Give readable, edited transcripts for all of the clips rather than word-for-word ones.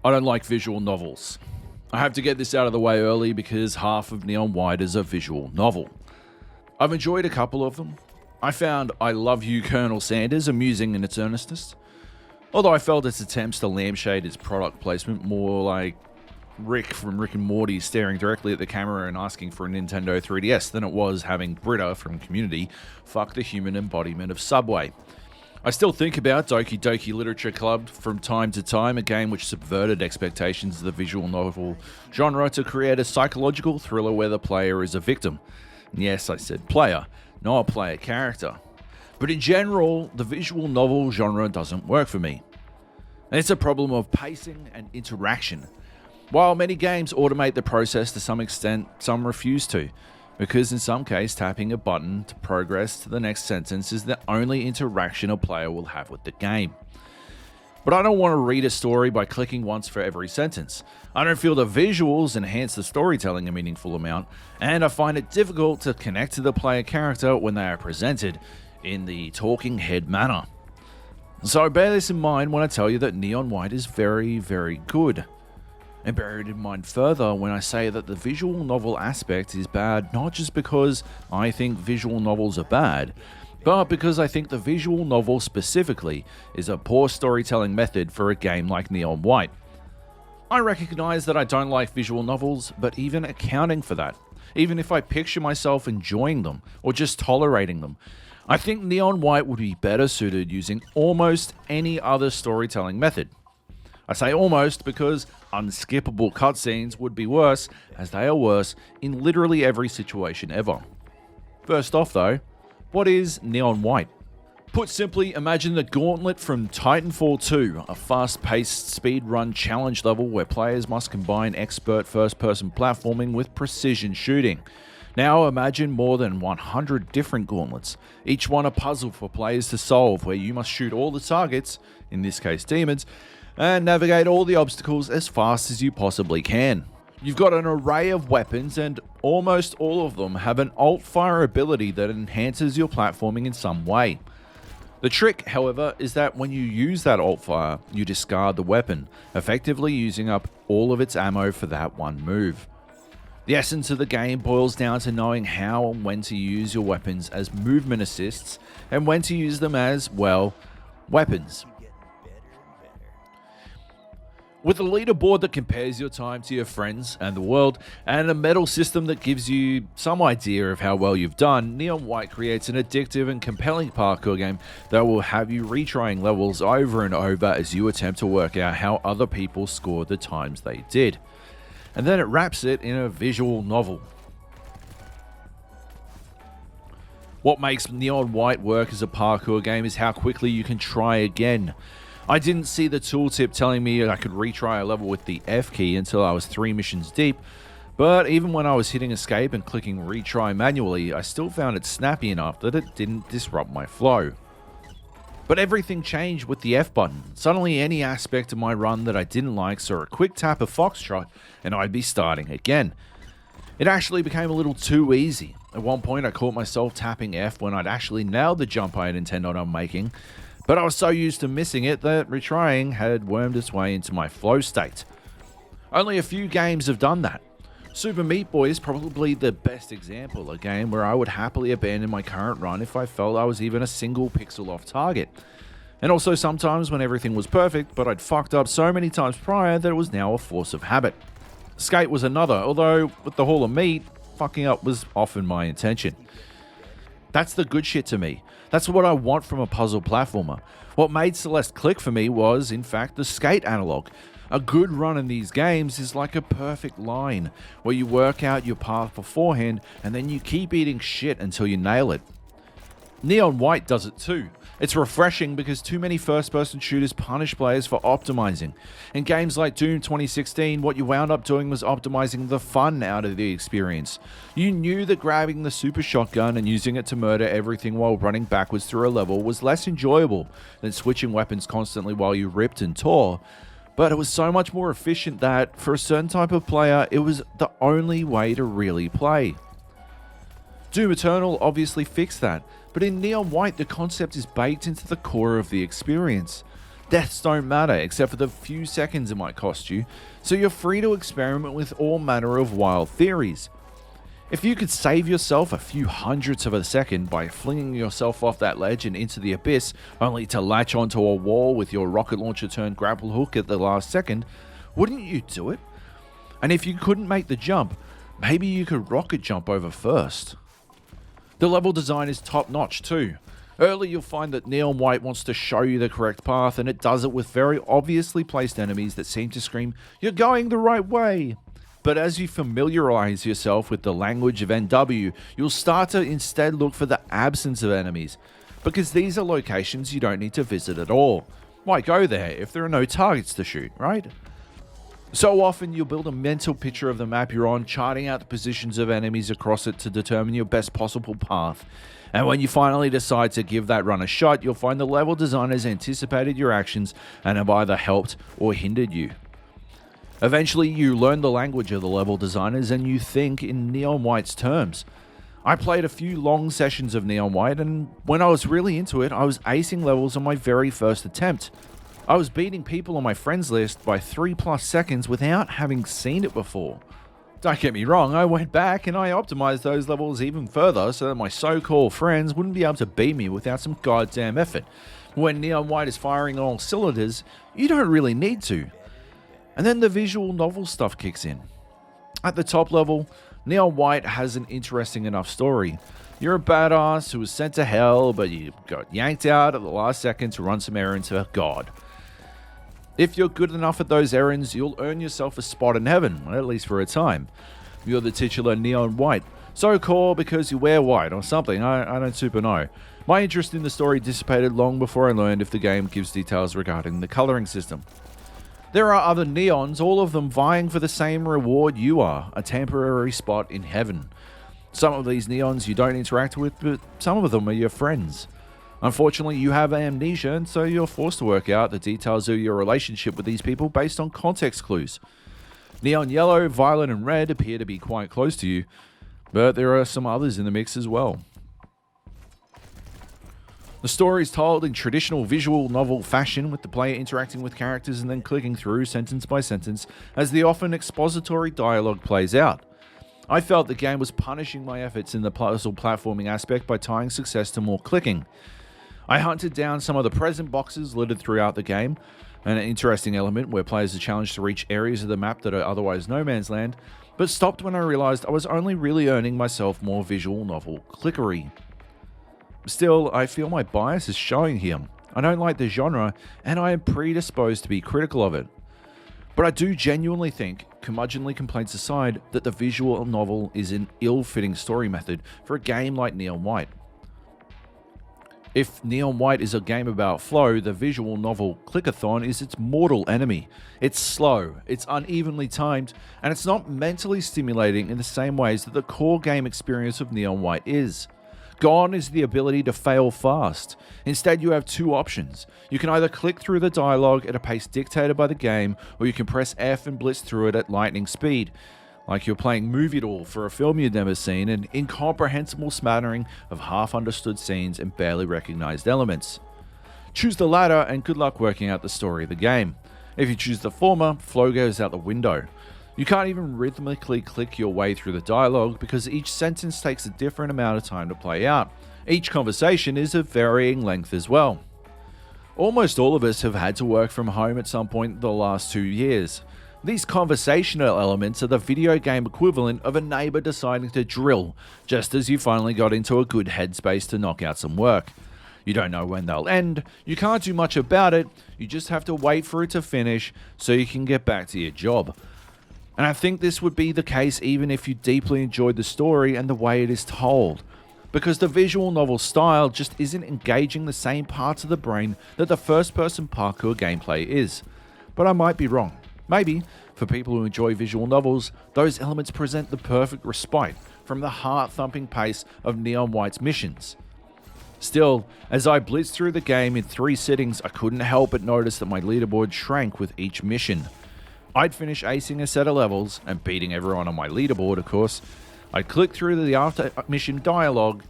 I don't like visual novels. I have to get this out of the way early because half of Neon White is a visual novel. I've enjoyed a couple of them. I found I Love You, Colonel Sanders amusing in its earnestness, although I felt its attempts to lampshade its product placement more like Rick from Rick and Morty staring directly at the camera and asking for a Nintendo 3DS than it was having Britta from Community fuck the human embodiment of Subway. I still think about Doki Doki Literature Club from time to time, a game which subverted expectations of the visual novel genre to create a psychological thriller where the player is a victim. And yes, I said player, not player character. But in general, the visual novel genre doesn't work for me. And it's a problem of pacing and interaction. While many games automate the process to some extent, some refuse to, because in some case tapping a button to progress to the next sentence is the only interaction a player will have with the game. But I don't want to read a story by clicking once for every sentence. I don't feel the visuals enhance the storytelling a meaningful amount, and I find it difficult to connect to the player character when they are presented in the talking head manner. So bear this in mind when I tell you that Neon White is very, very good. And bear it in mind further when I say that the visual novel aspect is bad, not just because I think visual novels are bad, but because I think the visual novel specifically is a poor storytelling method for a game like Neon White. I recognize that I don't like visual novels, but even accounting for that, even if I picture myself enjoying them or just tolerating them, I think Neon White would be better suited using almost any other storytelling method. I say almost because unskippable cutscenes would be worse, as they are worse in literally every situation ever. First off though, what is Neon White? Put simply, imagine the gauntlet from Titanfall 2, a fast-paced speedrun challenge level where players must combine expert first-person platforming with precision shooting. Now imagine more than 100 different gauntlets, each one a puzzle for players to solve where you must shoot all the targets, in this case demons, and navigate all the obstacles as fast as you possibly can. You've got an array of weapons and almost all of them have an alt-fire ability that enhances your platforming in some way. The trick, however, is that when you use that alt-fire, you discard the weapon, effectively using up all of its ammo for that one move. The essence of the game boils down to knowing how and when to use your weapons as movement assists and when to use them as, well, weapons. With a leaderboard that compares your time to your friends and the world, and a medal system that gives you some idea of how well you've done, Neon White creates an addictive and compelling parkour game that will have you retrying levels over and over as you attempt to work out how other people scored the times they did. And then it wraps it in a visual novel. What makes Neon White work as a parkour game is how quickly you can try again. I didn't see the tooltip telling me I could retry a level with the F key until I was 3 missions deep, but even when I was hitting escape and clicking retry manually, I still found it snappy enough that it didn't disrupt my flow. But everything changed with the F button. Suddenly any aspect of my run that I didn't like saw a quick tap of Foxtrot and I'd be starting again. It actually became a little too easy. At one point I caught myself tapping F when I'd actually nailed the jump I had intended on making, but I was so used to missing it that retrying had wormed its way into my flow state. Only a few games have done that. Super Meat Boy is probably the best example, a game where I would happily abandon my current run if I felt I was even a single pixel off target. And also sometimes when everything was perfect, but I'd fucked up so many times prior that it was now a force of habit. Skate was another, although with the Hall of Meat, fucking up was often my intention. That's the good shit to me. That's what I want from a puzzle platformer. What made Celeste click for me was, in fact, the skate analog. A good run in these games is like a perfect line, where you work out your path beforehand and then you keep eating shit until you nail it. Neon White does it too. It's refreshing because too many first-person shooters punish players for optimizing. In games like Doom 2016, what you wound up doing was optimizing the fun out of the experience. You knew that grabbing the super shotgun and using it to murder everything while running backwards through a level was less enjoyable than switching weapons constantly while you ripped and tore, but it was so much more efficient that, for a certain type of player, it was the only way to really play. Doom Eternal obviously fixed that, but in Neon White the concept is baked into the core of the experience. Deaths don't matter, except for the few seconds it might cost you, so you're free to experiment with all manner of wild theories. If you could save yourself a few hundredths of a second by flinging yourself off that ledge and into the abyss, only to latch onto a wall with your rocket launcher turned grapple hook at the last second, wouldn't you do it? And if you couldn't make the jump, maybe you could rocket jump over first. The level design is top notch too. Early you'll find that Neon White wants to show you the correct path, and it does it with very obviously placed enemies that seem to scream, "You're going the right way!" But as you familiarize yourself with the language of NW, you'll start to instead look for the absence of enemies, because these are locations you don't need to visit at all. Why go there if there are no targets to shoot, right? So often you'll build a mental picture of the map you're on, charting out the positions of enemies across it to determine your best possible path. And when you finally decide to give that run a shot, you'll find the level designers anticipated your actions and have either helped or hindered you. Eventually, you learn the language of the level designers and you think in Neon White's terms. I played a few long sessions of Neon White, and when I was really into it, I was acing levels on my very first attempt. I was beating people on my friends list by 3+ seconds without having seen it before. Don't get me wrong, I went back and I optimized those levels even further so that my so-called friends wouldn't be able to beat me without some goddamn effort. When Neon White is firing on all cylinders, you don't really need to. And then the visual novel stuff kicks in. At the top level, Neon White has an interesting enough story. You're a badass who was sent to hell, but you got yanked out at the last second to run some errands for God. If you're good enough at those errands, you'll earn yourself a spot in heaven, at least for a time. You're the titular Neon White. So called because you wear white or something, I don't super know. My interest in the story dissipated long before I learned if the game gives details regarding the coloring system. There are other neons, all of them vying for the same reward you are, a temporary spot in heaven. Some of these neons you don't interact with, but some of them are your friends. Unfortunately, you have amnesia, and so you're forced to work out the details of your relationship with these people based on context clues. Neon yellow, violet, and red appear to be quite close to you, but there are some others in the mix as well. The story is told in traditional visual novel fashion, with the player interacting with characters and then clicking through sentence by sentence as the often expository dialogue plays out. I felt the game was punishing my efforts in the puzzle platforming aspect by tying success to more clicking. I hunted down some of the present boxes littered throughout the game, an interesting element where players are challenged to reach areas of the map that are otherwise no man's land, but stopped when I realized I was only really earning myself more visual novel clickery. Still, I feel my bias is showing here. I don't like the genre, and I am predisposed to be critical of it. But I do genuinely think, curmudgeonly complaints aside, that the visual novel is an ill-fitting story method for a game like Neon White. If Neon White is a game about flow, the visual novel Clickathon is its mortal enemy. It's slow, it's unevenly timed, and it's not mentally stimulating in the same ways that the core game experience of Neon White is. Gone is the ability to fail fast. Instead, you have two options. You can either click through the dialogue at a pace dictated by the game, or you can press F and blitz through it at lightning speed, like you're playing Movie Doll for a film you've never seen, an incomprehensible smattering of half-understood scenes and barely recognized elements. Choose the latter, and good luck working out the story of the game. If you choose the former, flow goes out the window. You can't even rhythmically click your way through the dialogue because each sentence takes a different amount of time to play out. Each conversation is of varying length as well. Almost all of us have had to work from home at some point in the last 2 years. These conversational elements are the video game equivalent of a neighbor deciding to drill just as you finally got into a good headspace to knock out some work. You don't know when they'll end, you can't do much about it, you just have to wait for it to finish so you can get back to your job. And I think this would be the case even if you deeply enjoyed the story and the way it is told, because the visual novel style just isn't engaging the same parts of the brain that the first-person parkour gameplay is. But I might be wrong. Maybe, for people who enjoy visual novels, those elements present the perfect respite from the heart-thumping pace of Neon White's missions. Still, as I blitzed through the game in 3 sittings, I couldn't help but notice that my leaderboard shrank with each mission. I'd finish acing a set of levels, and beating everyone on my leaderboard, of course. I'd click through the after-mission dialogue,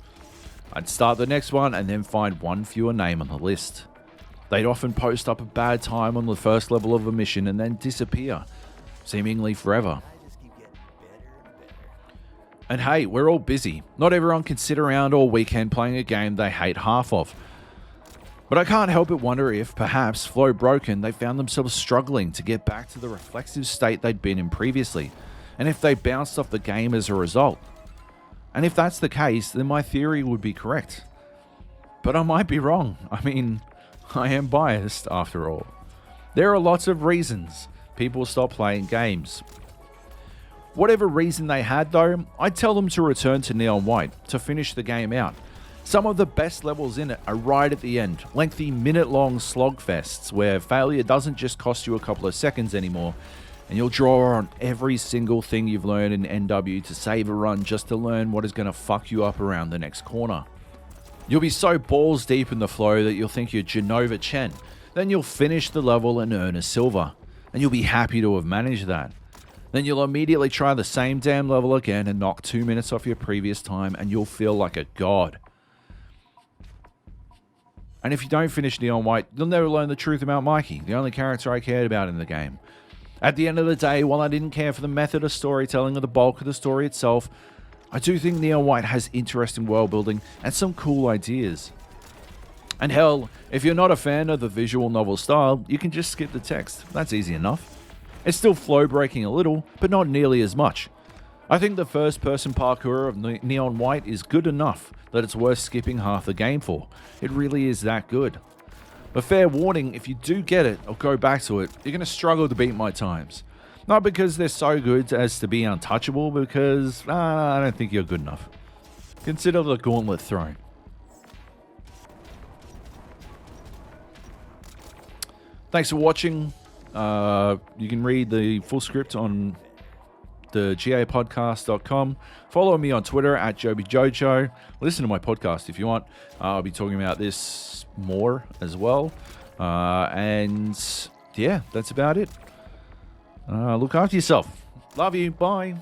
I'd start the next one, and then find one fewer name on the list. They'd often post up a bad time on the first level of a mission and then disappear, seemingly forever. And hey, we're all busy. Not everyone can sit around all weekend playing a game they hate half of. But I can't help but wonder if, perhaps, flow broken, they found themselves struggling to get back to the reflexive state they'd been in previously, and if they bounced off the game as a result. And if that's the case, then my theory would be correct. But I might be wrong. I mean, I am biased after all. There are lots of reasons people stop playing games. Whatever reason they had though, I'd tell them to return to Neon White to finish the game out. Some of the best levels in it are right at the end, lengthy minute-long slogfests where failure doesn't just cost you a couple of seconds anymore, and you'll draw on every single thing you've learned in NW to save a run just to learn what is going to fuck you up around the next corner. You'll be so balls deep in the flow that you'll think you're Genova Chen, then you'll finish the level and earn a silver, and you'll be happy to have managed that. Then you'll immediately try the same damn level again and knock 2 minutes off your previous time, and you'll feel like a god. And if you don't finish Neon White, you'll never learn the truth about Mikey, the only character I cared about in the game. At the end of the day, while I didn't care for the method of storytelling or the bulk of the story itself, I do think Neon White has interesting world building and some cool ideas. And hell, if you're not a fan of the visual novel style, you can just skip the text. That's easy enough. It's still flow breaking a little, but not nearly as much. I think the first person parkour of Neon White is good enough that it's worth skipping half the game for. It really is that good. But fair warning, if you do get it or go back to it, you're going to struggle to beat my times. Not because they're so good as to be untouchable, but because I don't think you're good enough. Consider the gauntlet thrown. Thanks for watching. You can read the full script on the gapodcast.com. Follow me on Twitter at JobyJojo. Listen to my podcast if you want. I'll be talking about this more as well. And yeah, that's about it. Look after yourself. Love you. Bye.